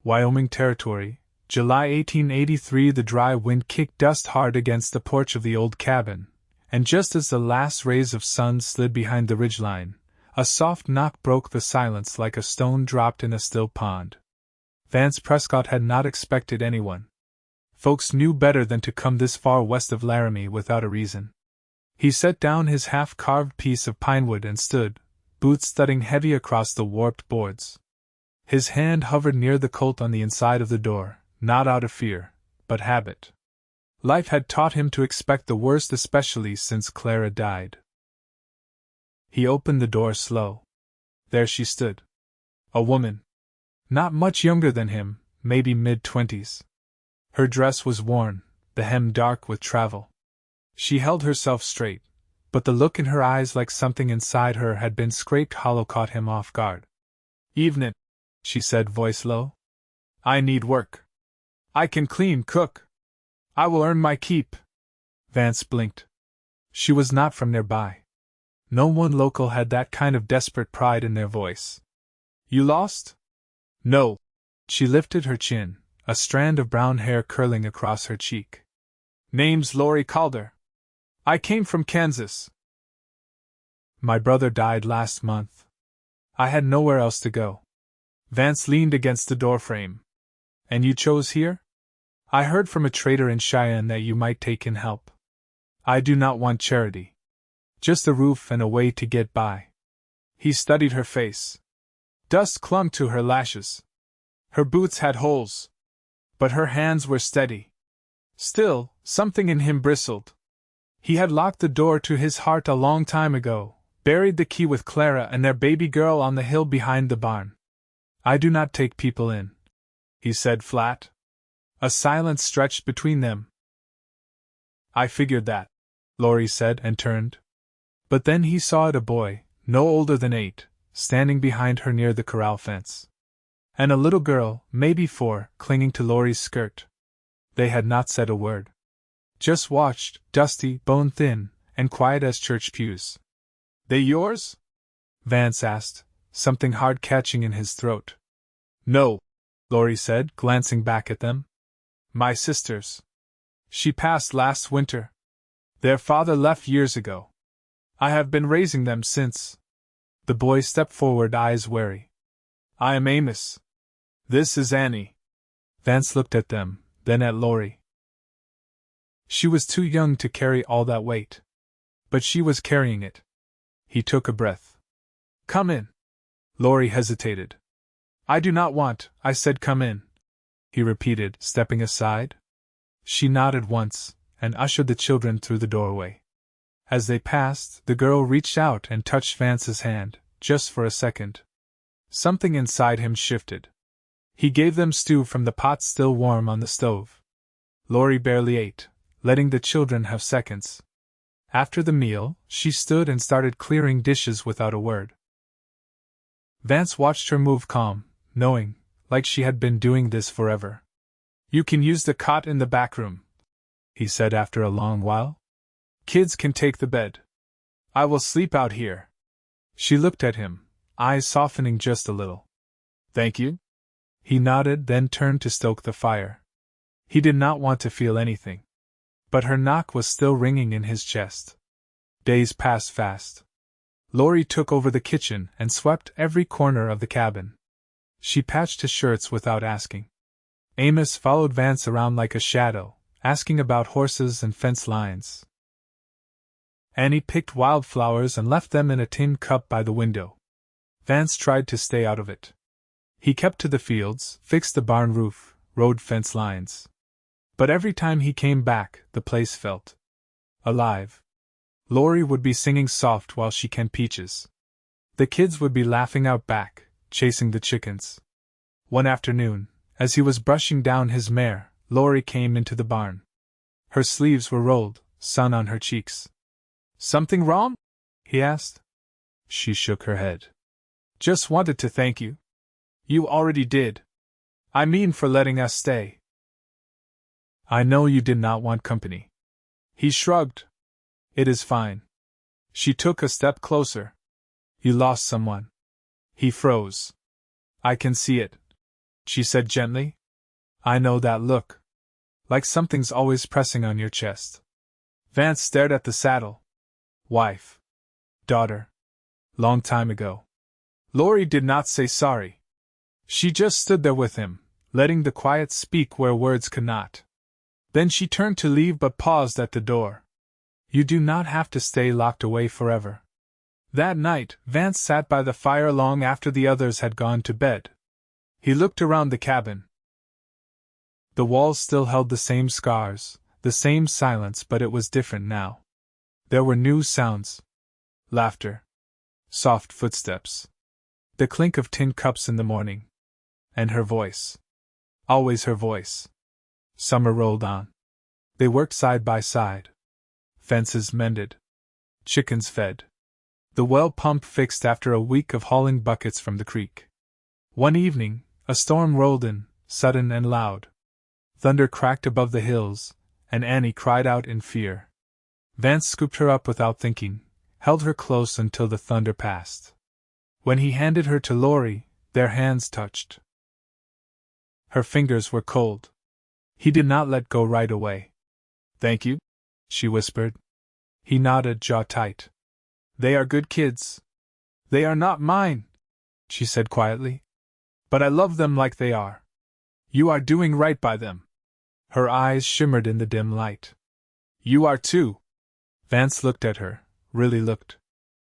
Wyoming Territory, July 1883. The dry wind kicked dust hard against the porch of the old cabin, and just as the last rays of sun slid behind the ridgeline, a soft knock broke the silence like a stone dropped in a still pond. Vance Prescott had not expected anyone. Folks knew better than to come this far west of Laramie without a reason. He set down his half-carved piece of pinewood and stood, boots thudding heavy across the warped boards. His hand hovered near the colt on the inside of the door, not out of fear, but habit. Life had taught him to expect the worst, especially since Clara died. He opened the door slow. There she stood. A woman. Not much younger than him, maybe mid-20s. Her dress was worn, the hem dark with travel. She held herself straight, but the look in her eyes, like something inside her had been scraped hollow, caught him off guard. "Evenin'," she said, voice low. "I need work. I can clean, cook. I will earn my keep." Vance blinked. She was not from nearby. No one local had that kind of desperate pride in their voice. "You lost?" "No." She lifted her chin, a strand of brown hair curling across her cheek. "Name's Lorie Calder. I came from Kansas. My brother died last month. I had nowhere else to go." Vance leaned against the doorframe. "And you chose here?" "I heard from a trader in Cheyenne that you might take in help. I do not want charity. Just a roof and a way to get by." He studied her face. Dust clung to her lashes. Her boots had holes. But her hands were steady. Still, something in him bristled. He had locked the door to his heart a long time ago, buried the key with Clara and their baby girl on the hill behind the barn. "I do not take people in," he said flat. A silence stretched between them. "I figured that," Lorie said, and turned. But then he saw it, a boy, no older than 8, standing behind her near the corral fence. And a little girl, maybe 4, clinging to Lorie's skirt. They had not said a word. Just watched, dusty, bone-thin, and quiet as church pews. "They yours?" Vance asked, something hard catching in his throat. "No," Lorie said, glancing back at them. "My sister's. She passed last winter. Their father left years ago. I have been raising them since." The boy stepped forward, eyes wary. "I am Amos. This is Annie." Vance looked at them, then at Lorie. She was too young to carry all that weight. But she was carrying it. He took a breath. "Come in." Lorie hesitated. "I do not want," I said. "Come in," he repeated, stepping aside. She nodded once, and ushered the children through the doorway. As they passed, the girl reached out and touched Vance's hand, just for a second. Something inside him shifted. He gave them stew from the pot still warm on the stove. Lorie barely ate, letting the children have seconds. After the meal, she stood and started clearing dishes without a word. Vance watched her move, calm, knowing, like she had been doing this forever. "You can use the cot in the back room," he said after a long while. "Kids can take the bed. I will sleep out here." She looked at him, eyes softening just a little. "Thank you." He nodded, then turned to stoke the fire. He did not want to feel anything. But her knock was still ringing in his chest. Days passed fast. Lorie took over the kitchen and swept every corner of the cabin. She patched his shirts without asking. Amos followed Vance around like a shadow, asking about horses and fence lines. Annie picked wildflowers and left them in a tin cup by the window. Vance tried to stay out of it. He kept to the fields, fixed the barn roof, rode fence lines. But every time he came back, the place felt alive. Lorie would be singing soft while she canned peaches. The kids would be laughing out back, chasing the chickens. One afternoon, as he was brushing down his mare, Lorie came into the barn. Her sleeves were rolled, sun on her cheeks. "Something wrong?" he asked. She shook her head. "Just wanted to thank you." "You already did. I mean for letting us stay." "I know you did not want company." He shrugged. "It is fine." She took a step closer. "You lost someone." He froze. "I can see it." she said gently. I know that look. Like something's always pressing on your chest. Vance stared at the saddle. Wife. Daughter. Long time ago. Lorie did not say sorry. She just stood there with him, letting the quiet speak where words could not. Then she turned to leave but paused at the door. You do not have to stay locked away forever. That night, Vance sat by the fire long after the others had gone to bed. He looked around the cabin. The walls still held the same scars, the same silence, but it was different now. There were new sounds. Laughter. Soft footsteps. The clink of tin cups in the morning. And her voice. Always her voice. Summer rolled on. They worked side by side. Fences mended. Chickens fed. The well pump fixed after a week of hauling buckets from the creek. One evening, a storm rolled in, sudden and loud. Thunder cracked above the hills, and Annie cried out in fear. Vance scooped her up without thinking, held her close until the thunder passed. When he handed her to Lorie, their hands touched. Her fingers were cold. He did not let go right away. Thank you, she whispered. He nodded, jaw tight. They are good kids. They are not mine, she said quietly. But I love them like they are. You are doing right by them. Her eyes shimmered in the dim light. You are too. Vance looked at her, really looked.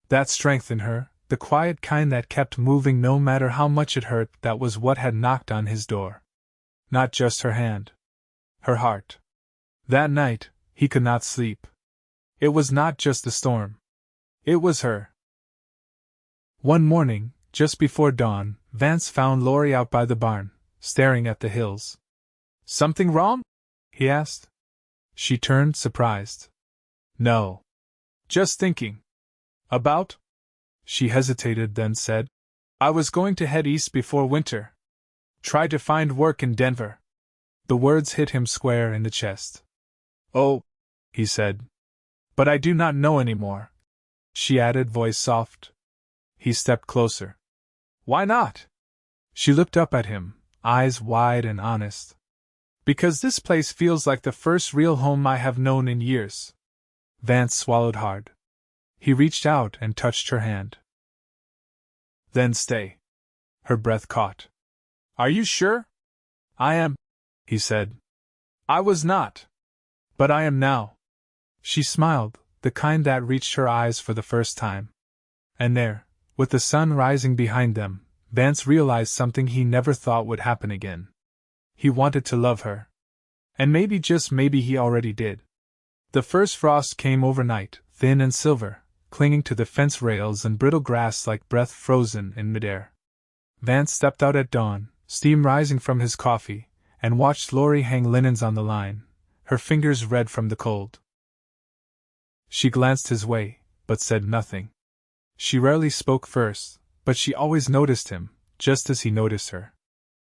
That strength in her, the quiet kind that kept moving no matter how much it hurt, that was what had knocked on his door. Not just her hand. Her heart. That night, he could not sleep. It was not just the storm. It was her. One morning, just before dawn, Vance found Lorie out by the barn, staring at the hills. Something wrong? He asked. She turned, surprised. No. Just thinking. About? She hesitated, then said, I was going to head east before winter. Try to find work in Denver. The words hit him square in the chest. Oh, he said. But I do not know any more. She added, voice soft. He stepped closer. Why not? She looked up at him, eyes wide and honest. Because this place feels like the first real home I have known in years. Vance swallowed hard. He reached out and touched her hand. Then stay. Her breath caught. Are you sure? I am, he said. I was not. But I am now. She smiled, the kind that reached her eyes for the first time. And there, with the sun rising behind them, Vance realized something he never thought would happen again. He wanted to love her. And maybe, just maybe, he already did. The first frost came overnight, thin and silver, clinging to the fence rails and brittle grass like breath frozen in midair. Vance stepped out at dawn, steam rising from his coffee, and watched Lorie hang linens on the line, her fingers red from the cold. She glanced his way, but said nothing. She rarely spoke first, but she always noticed him, just as he noticed her.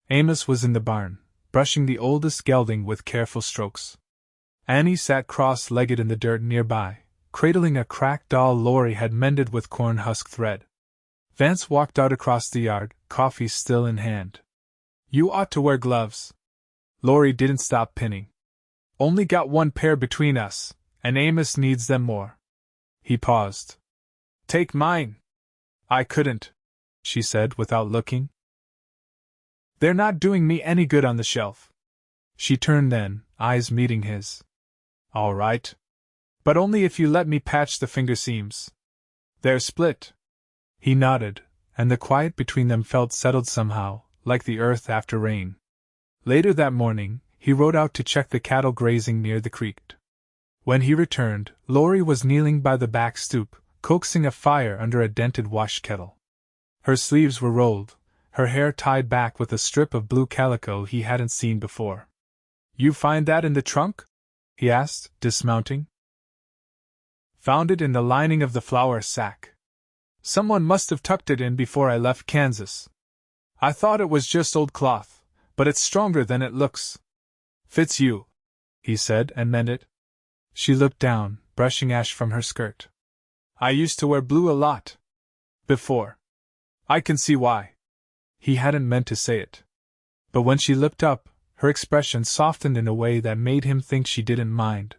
Amos was in the barn, brushing the oldest gelding with careful strokes. Annie sat cross-legged in the dirt nearby, cradling a cracked doll Lorie had mended with corn husk thread. Vance walked out across the yard, coffee still in hand. You ought to wear gloves. Lorie didn't stop pinning. Only got one pair between us, and Amos needs them more. He paused. Take mine. I couldn't, she said without looking. They're not doing me any good on the shelf. She turned then, eyes meeting his. All right. But only if you let me patch the finger seams. They're split. He nodded, and the quiet between them felt settled somehow, like the earth after rain. Later that morning, he rode out to check the cattle grazing near the creek. When he returned, Lorie was kneeling by the back stoop, coaxing a fire under a dented wash kettle. Her sleeves were rolled, her hair tied back with a strip of blue calico he hadn't seen before. You find that in the trunk? He asked, dismounting. Found it in the lining of the flour sack. Someone must have tucked it in before I left Kansas. I thought it was just old cloth, but it's stronger than it looks. Fits you, he said, and meant it. She looked down, brushing ash from her skirt. I used to wear blue a lot. Before. I can see why. He hadn't meant to say it. But when she looked up, her expression softened in a way that made him think she didn't mind.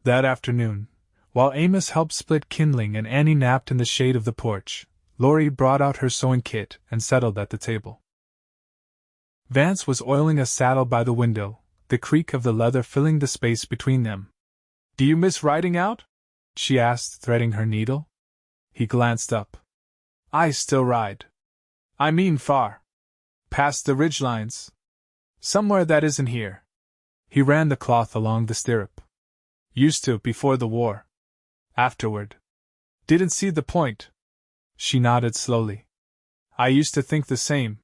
That afternoon, while Amos helped split kindling and Annie napped in the shade of the porch, Lorie brought out her sewing kit and settled at the table. Vance was oiling a saddle by the window, the creak of the leather filling the space between them. "Do you miss riding out?" she asked, threading her needle. He glanced up. "I still ride. I mean far. Past the ridgelines. Somewhere that isn't here." He ran the cloth along the stirrup. "Used to before the war. Afterward. Didn't see the point." She nodded slowly. "I used to think the same.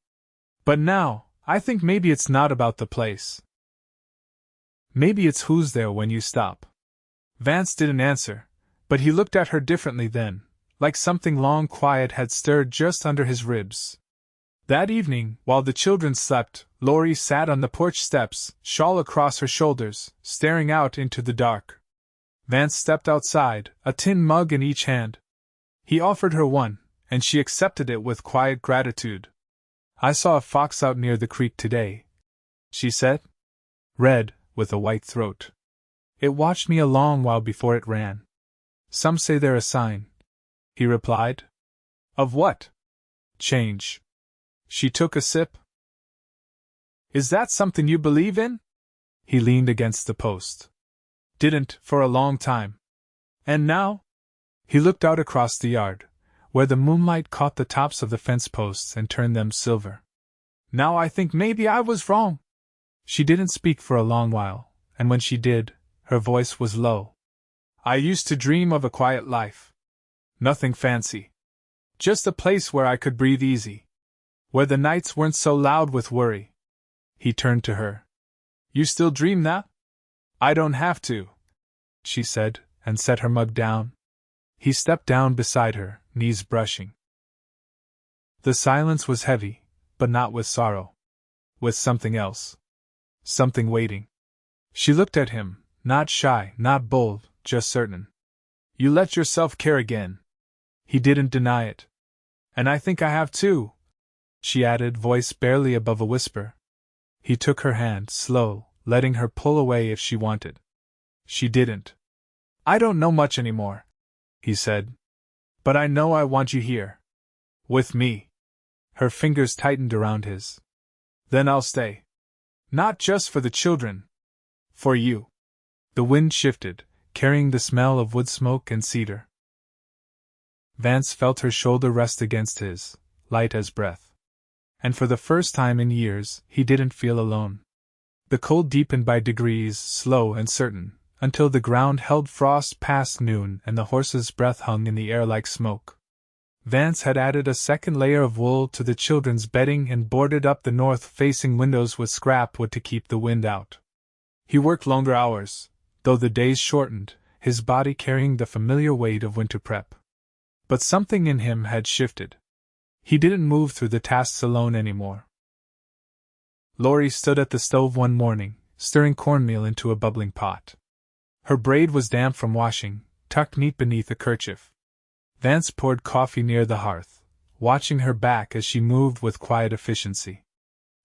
But now, I think maybe it's not about the place. Maybe it's who's there when you stop." Vance didn't answer, but he looked at her differently then, like something long quiet had stirred just under his ribs. That evening, while the children slept, Lorie sat on the porch steps, shawl across her shoulders, staring out into the dark. Vance stepped outside, a tin mug in each hand. He offered her one, and she accepted it with quiet gratitude. "I saw a fox out near the creek today," she said. "Red, with a white throat. It watched me a long while before it ran." "Some say they're a sign," he replied. "Of what?" "Change." She took a sip. "Is that something you believe in?" He leaned against the post. "Didn't, for a long time. And now?" He looked out across the yard, where the moonlight caught the tops of the fence posts and turned them silver. "Now I think maybe I was wrong." She didn't speak for a long while, and when she did, her voice was low. "I used to dream of a quiet life. Nothing fancy. Just a place where I could breathe easy. Where the nights weren't so loud with worry." He turned to her. "You still dream that?" "I don't have to," she said, and set her mug down. He stepped down beside her, knees brushing. The silence was heavy, but not with sorrow. With something else. Something waiting. She looked at him, not shy, not bold, just certain. "You let yourself care again." He didn't deny it. "And I think I have too," she added, voice barely above a whisper. He took her hand, slow, letting her pull away if she wanted. She didn't. "I don't know much anymore," he said. "But I know I want you here. With me." Her fingers tightened around his. "Then I'll stay. Not just for the children. For you." The wind shifted, carrying the smell of wood smoke and cedar. Vance felt her shoulder rest against his, light as breath. And for the first time in years, he didn't feel alone. The cold deepened by degrees, slow and certain, until the ground held frost past noon and the horse's breath hung in the air like smoke. Vance had added a second layer of wool to the children's bedding and boarded up the north-facing windows with scrap wood to keep the wind out. He worked longer hours, though the days shortened, his body carrying the familiar weight of winter prep. But something in him had shifted. He didn't move through the tasks alone anymore. Lorie stood at the stove one morning, stirring cornmeal into a bubbling pot. Her braid was damp from washing, tucked neat beneath a kerchief. Vance poured coffee near the hearth, watching her back as she moved with quiet efficiency.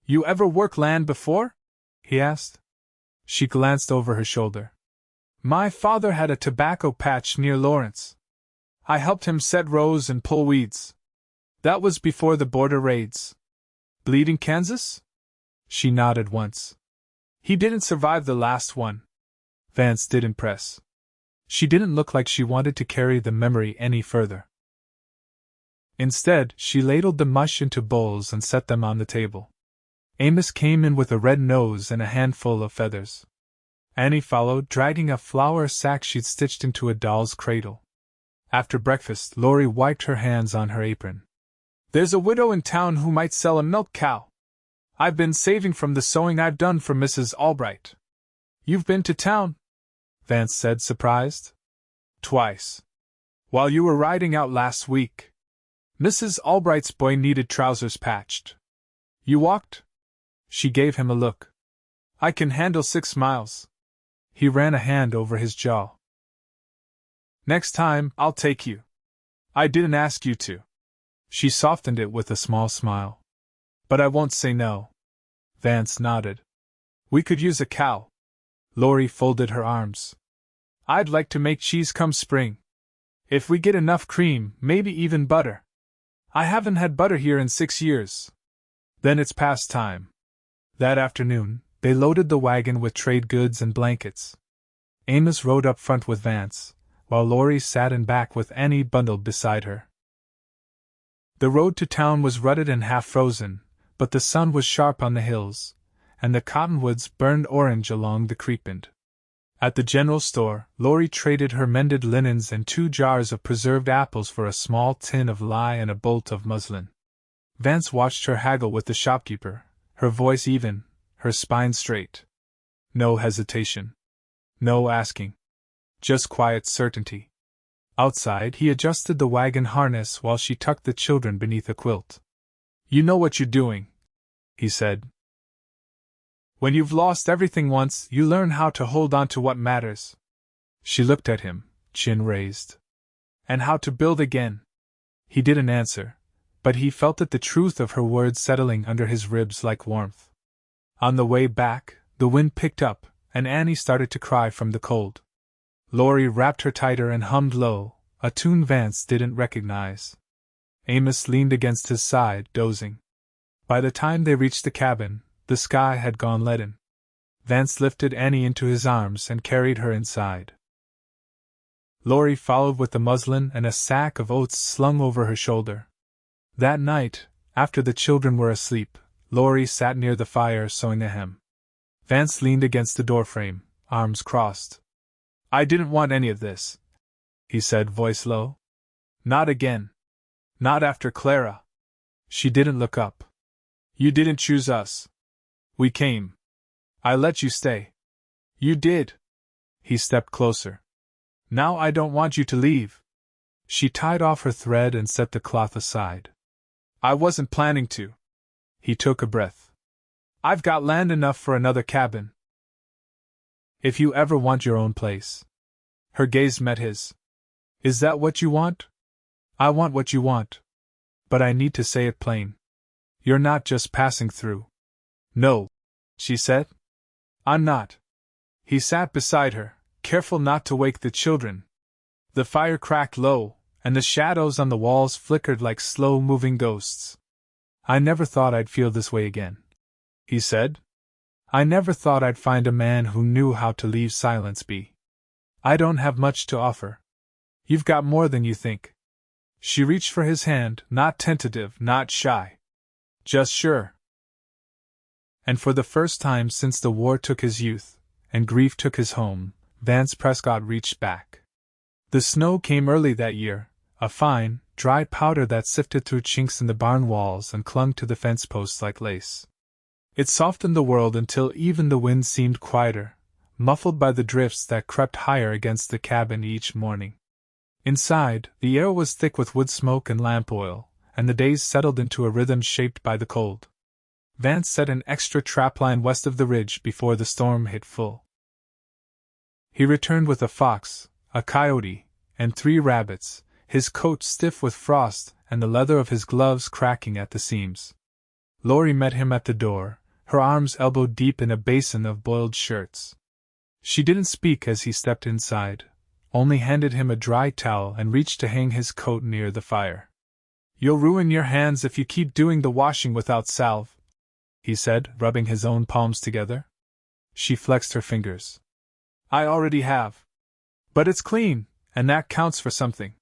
"You ever work land before?" he asked. She glanced over her shoulder. "My father had a tobacco patch near Lawrence. I helped him set rows and pull weeds. That was before the border raids." "Bleeding Kansas?" She nodded once. "He didn't survive the last one." Vance didn't press. She didn't look like she wanted to carry the memory any further. Instead, she ladled the mush into bowls and set them on the table. Amos came in with a red nose and a handful of feathers. Annie followed, dragging a flour sack she'd stitched into a doll's cradle. After breakfast, Lorie wiped her hands on her apron. "There's a widow in town who might sell a milk cow. I've been saving from the sewing I've done for Mrs. Albright." "You've been to town?" Vance said, surprised. "Twice. While you were riding out last week. Mrs. Albright's boy needed trousers patched." "You walked?" She gave him a look. "I can handle 6 miles. He ran a hand over his jaw. "Next time, I'll take you. I didn't ask you to." She softened it with a small smile. "But I won't say no." Vance nodded. We could use a cow. Lorie folded her arms. I'd like to make cheese come spring. If we get enough cream, maybe even butter. I haven't had butter here in 6 years. Then it's past time. That afternoon, they loaded the wagon with trade goods and blankets. Amos rode up front with Vance, while Lorie sat in back with Annie bundled beside her. The road to town was rutted and half frozen, but the sun was sharp on the hills, and the cottonwoods burned orange along the creek bend. At the general store, Lorie traded her mended linens and 2 jars of preserved apples for a small tin of lye and a bolt of muslin. Vance watched her haggle with the shopkeeper, her voice even, her spine straight. No hesitation. No asking. Just quiet certainty. Outside, he adjusted the wagon harness while she tucked the children beneath a quilt. You know what you're doing, he said. When you've lost everything once, you learn how to hold on to what matters. She looked at him, chin raised. And how to build again. He didn't answer, but he felt that the truth of her words settling under his ribs like warmth. On the way back, the wind picked up, and Annie started to cry from the cold. Lorie wrapped her tighter and hummed low, a tune Vance didn't recognize. Amos leaned against his side, dozing. By the time they reached the cabin, the sky had gone leaden. Vance lifted Annie into his arms and carried her inside. Lorie followed with the muslin and a sack of oats slung over her shoulder. That night, after the children were asleep, Lorie sat near the fire sewing a hem. Vance leaned against the doorframe, arms crossed. I didn't want any of this, he said, voice low. Not again. Not after Clara. She didn't look up. You didn't choose us. We came. I let you stay. You did. He stepped closer. Now I don't want you to leave. She tied off her thread and set the cloth aside. I wasn't planning to. He took a breath. I've got land enough for another cabin. If you ever want your own place. Her gaze met his. Is that what you want? I want what you want. But I need to say it plain. You're not just passing through. No, she said. I'm not. He sat beside her, careful not to wake the children. The fire cracked low, and the shadows on the walls flickered like slow-moving ghosts. I never thought I'd feel this way again, he said. I never thought I'd find a man who knew how to leave silence be. I don't have much to offer. You've got more than you think. She reached for his hand, not tentative, not shy. Just sure. And for the first time since the war took his youth, and grief took his home, Vance Prescott reached back. The snow came early that year, a fine, dry powder that sifted through chinks in the barn walls and clung to the fence posts like lace. It softened the world until even the wind seemed quieter, muffled by the drifts that crept higher against the cabin each morning. Inside, the air was thick with wood smoke and lamp oil, and the days settled into a rhythm shaped by the cold. Vance set an extra trapline west of the ridge before the storm hit full. He returned with a fox, a coyote, and 3 rabbits, his coat stiff with frost and the leather of his gloves cracking at the seams. Lorie met him at the door, her arms elbow-deep in a basin of boiled shirts. She didn't speak as he stepped inside, only handed him a dry towel and reached to hang his coat near the fire. You'll ruin your hands if you keep doing the washing without salve, he said, rubbing his own palms together. She flexed her fingers. I already have. But it's clean, and that counts for something.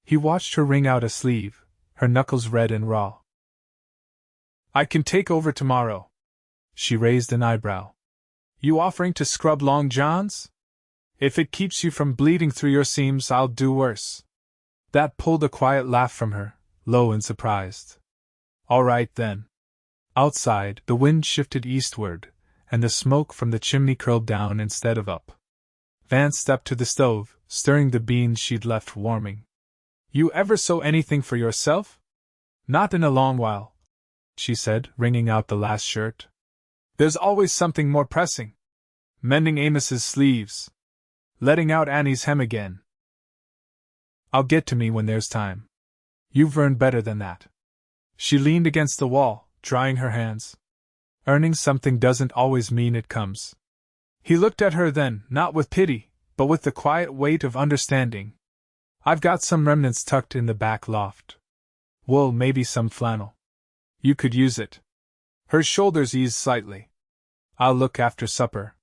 He watched her wring out a sleeve, her knuckles red and raw. I can take over tomorrow. She raised an eyebrow. You offering to scrub long johns? If it keeps you from bleeding through your seams, I'll do worse. That pulled a quiet laugh from her, low and surprised. All right then. Outside, the wind shifted eastward, and the smoke from the chimney curled down instead of up. Vance stepped to the stove, stirring the beans she'd left warming. You ever sew anything for yourself? Not in a long while, she said, wringing out the last shirt. There's always something more pressing. Mending Amos's sleeves. Letting out Annie's hem again. I'll get to me when there's time. You've earned better than that. She leaned against the wall, drying her hands. Earning something doesn't always mean it comes. He looked at her then, not with pity, but with the quiet weight of understanding. I've got some remnants tucked in the back loft. Wool, maybe some flannel. You could use it. Her shoulders eased slightly. I'll look after supper.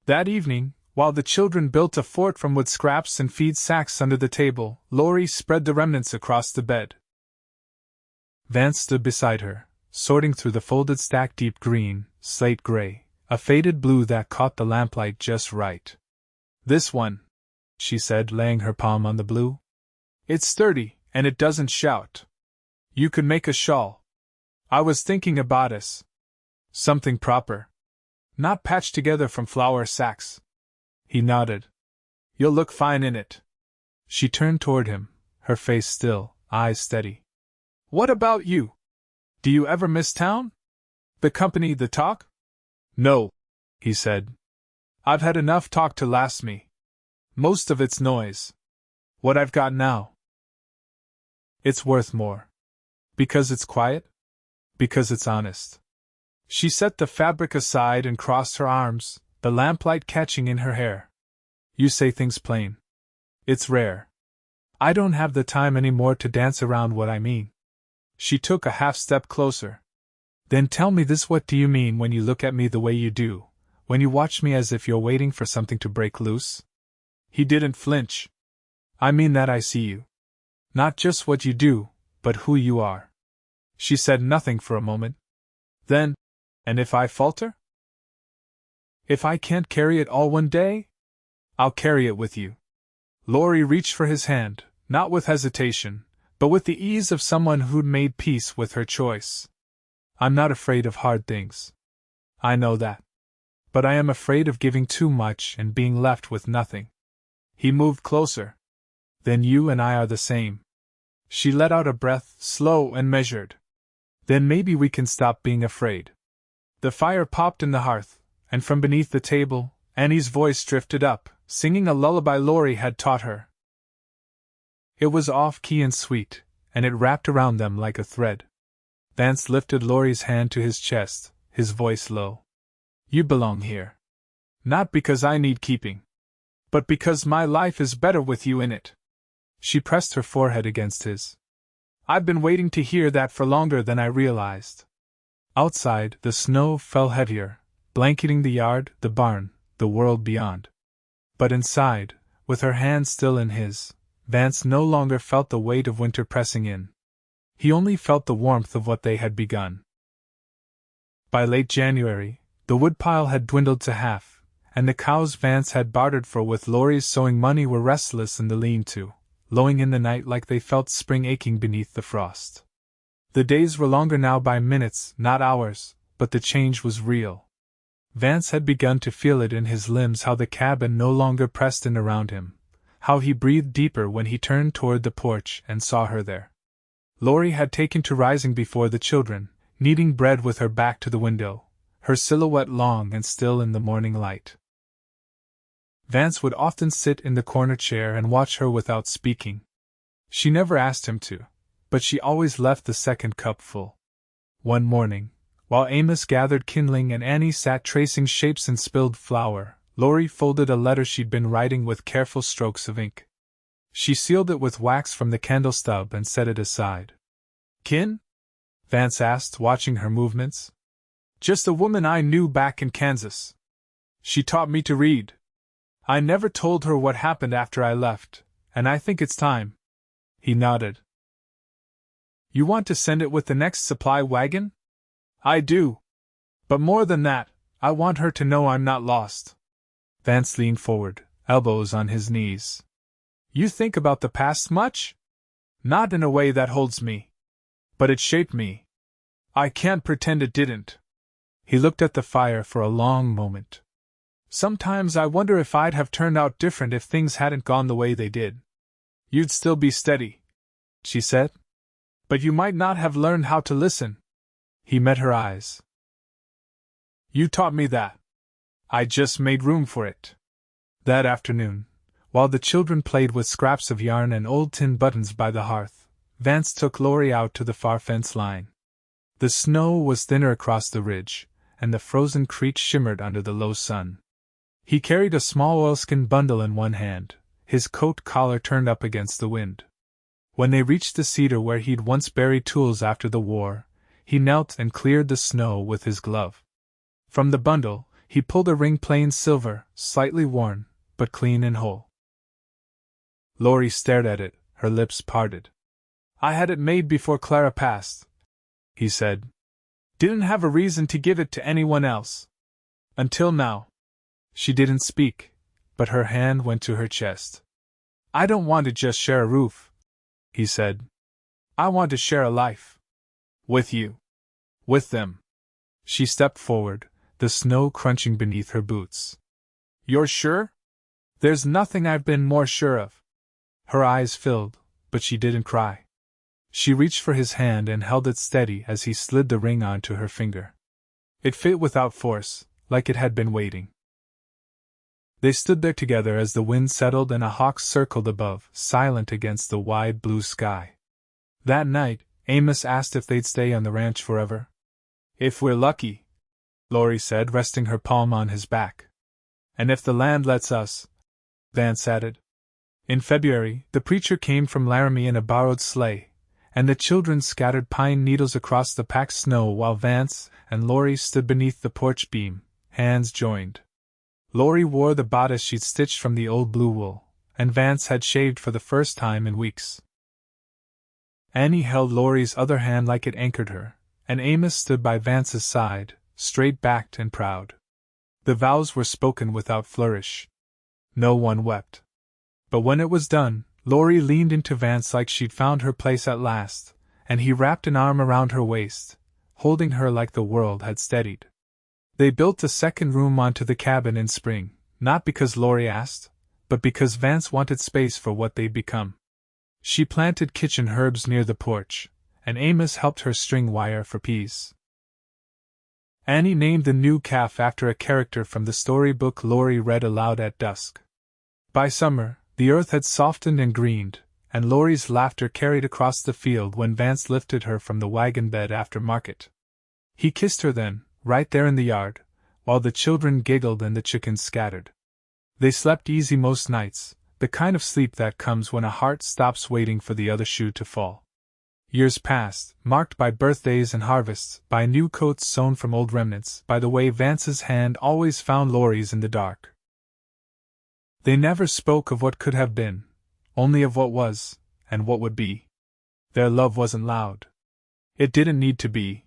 That evening, while the children built a fort from wood scraps and feed sacks under the table, Lorie spread the remnants across the bed. Vance stood beside her, sorting through the folded stack, deep green, slate gray, a faded blue that caught the lamplight just right. This one, she said, laying her palm on the blue. It's sturdy, and it doesn't shout. You could make a shawl. I was thinking a bodice. Something proper. Not patched together from flour sacks. He nodded. You'll look fine in it. She turned toward him, her face still, eyes steady. What about you? Do you ever miss town? The company, the talk? No, he said. I've had enough talk to last me. Most of it's noise. What I've got now. It's worth more. Because it's quiet? Because it's honest. She set the fabric aside and crossed her arms, the lamplight catching in her hair. You say things plain. It's rare. I don't have the time anymore to dance around what I mean. She took a half step closer. Then tell me this: what do you mean when you look at me the way you do, when you watch me as if you're waiting for something to break loose? He didn't flinch. I mean that I see you. Not just what you do, but who you are. She said nothing for a moment. Then, and if I falter? If I can't carry it all one day? I'll carry it with you. Lorie reached for his hand, not with hesitation, but with the ease of someone who'd made peace with her choice. I'm not afraid of hard things. I know that. But I am afraid of giving too much and being left with nothing. He moved closer. Then you and I are the same. She let out a breath, slow and measured. Then maybe we can stop being afraid. The fire popped in the hearth, and from beneath the table, Annie's voice drifted up, singing a lullaby Lorie had taught her. It was off-key and sweet, and it wrapped around them like a thread. Vance lifted Lorie's hand to his chest, his voice low. You belong here. Not because I need keeping, but because my life is better with you in it. She pressed her forehead against his. I've been waiting to hear that for longer than I realized. Outside, the snow fell heavier, blanketing the yard, the barn, the world beyond. But inside, with her hand still in his, Vance no longer felt the weight of winter pressing in. He only felt the warmth of what they had begun. By late January, the woodpile had dwindled to half, and the cows Vance had bartered for with Lorie's sewing money were restless in the lean-to, lowing in the night like they felt spring aching beneath the frost. The days were longer now by minutes, not hours, but the change was real. Vance had begun to feel it in his limbs, how the cabin no longer pressed in around him, how he breathed deeper when he turned toward the porch and saw her there. Lorie had taken to rising before the children, kneading bread with her back to the window, her silhouette long and still in the morning light. Vance would often sit in the corner chair and watch her without speaking. She never asked him to, but she always left the second cup full. One morning, while Amos gathered kindling and Annie sat tracing shapes in spilled flour, Lorie folded a letter she'd been writing with careful strokes of ink. She sealed it with wax from the candle stub and set it aside. Kin? Vance asked, watching her movements. Just a woman I knew back in Kansas. She taught me to read. I never told her what happened after I left, and I think it's time. He nodded. You want to send it with the next supply wagon? I do. But more than that, I want her to know I'm not lost. Vance leaned forward, elbows on his knees. You think about the past much? Not in a way that holds me. But it shaped me. I can't pretend it didn't. He looked at the fire for a long moment. Sometimes I wonder if I'd have turned out different if things hadn't gone the way they did. You'd still be steady, she said. But you might not have learned how to listen. He met her eyes. You taught me that. I just made room for it. That afternoon, while the children played with scraps of yarn and old tin buttons by the hearth, Vance took Lorie out to the far fence line. The snow was thinner across the ridge, and the frozen creek shimmered under the low sun. He carried a small oilskin bundle in one hand, his coat collar turned up against the wind. When they reached the cedar where he'd once buried tools after the war, he knelt and cleared the snow with his glove. From the bundle, he pulled a ring plain silver, slightly worn, but clean and whole. Lorie stared at it, her lips parted. "I had it made before Clara passed," he said. "Didn't have a reason to give it to anyone else. Until now." She didn't speak, but her hand went to her chest. "I don't want to just share a roof," he said. "I want to share a life. With you. With them." She stepped forward, the snow crunching beneath her boots. "You're sure?" "There's nothing I've been more sure of." Her eyes filled, but she didn't cry. She reached for his hand and held it steady as he slid the ring onto her finger. It fit without force, like it had been waiting. They stood there together as the wind settled and a hawk circled above, silent against the wide blue sky. That night, Amos asked if they'd stay on the ranch forever. "If we're lucky," Lorie said, resting her palm on his back. "And if the land lets us," Vance added. In February, the preacher came from Laramie in a borrowed sleigh, and the children scattered pine needles across the packed snow while Vance and Lorie stood beneath the porch beam, hands joined. Lorie wore the bodice she'd stitched from the old blue wool, and Vance had shaved for the first time in weeks. Annie held Lorie's other hand like it anchored her, and Amos stood by Vance's side, straight-backed and proud. The vows were spoken without flourish. No one wept. But when it was done, Lorie leaned into Vance like she'd found her place at last, and he wrapped an arm around her waist, holding her like the world had steadied. They built a second room onto the cabin in spring, not because Lorie asked, but because Vance wanted space for what they'd become. She planted kitchen herbs near the porch, and Amos helped her string wire for peas. Annie named the new calf after a character from the storybook Lorie read aloud at dusk. By summer, the earth had softened and greened, and Lorie's laughter carried across the field when Vance lifted her from the wagon bed after market. He kissed her then, right there in the yard, while the children giggled and the chickens scattered. They slept easy most nights, the kind of sleep that comes when a heart stops waiting for the other shoe to fall. Years passed, marked by birthdays and harvests, by new coats sewn from old remnants, by the way Vance's hand always found Lorie's in the dark. They never spoke of what could have been, only of what was, and what would be. Their love wasn't loud. It didn't need to be.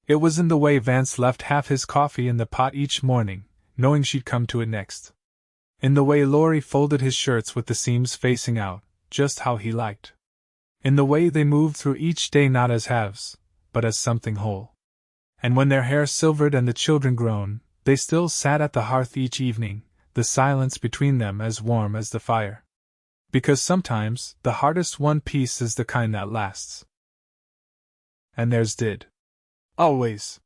It was in the way Vance left half his coffee in the pot each morning, knowing she'd come to it next. In the way Lorie folded his shirts with the seams facing out, just how he liked. In the way they moved through each day not as halves, but as something whole. And when their hair silvered and the children grown, they still sat at the hearth each evening, the silence between them as warm as the fire. Because sometimes, the hardest won peace is the kind that lasts. And theirs did. Always.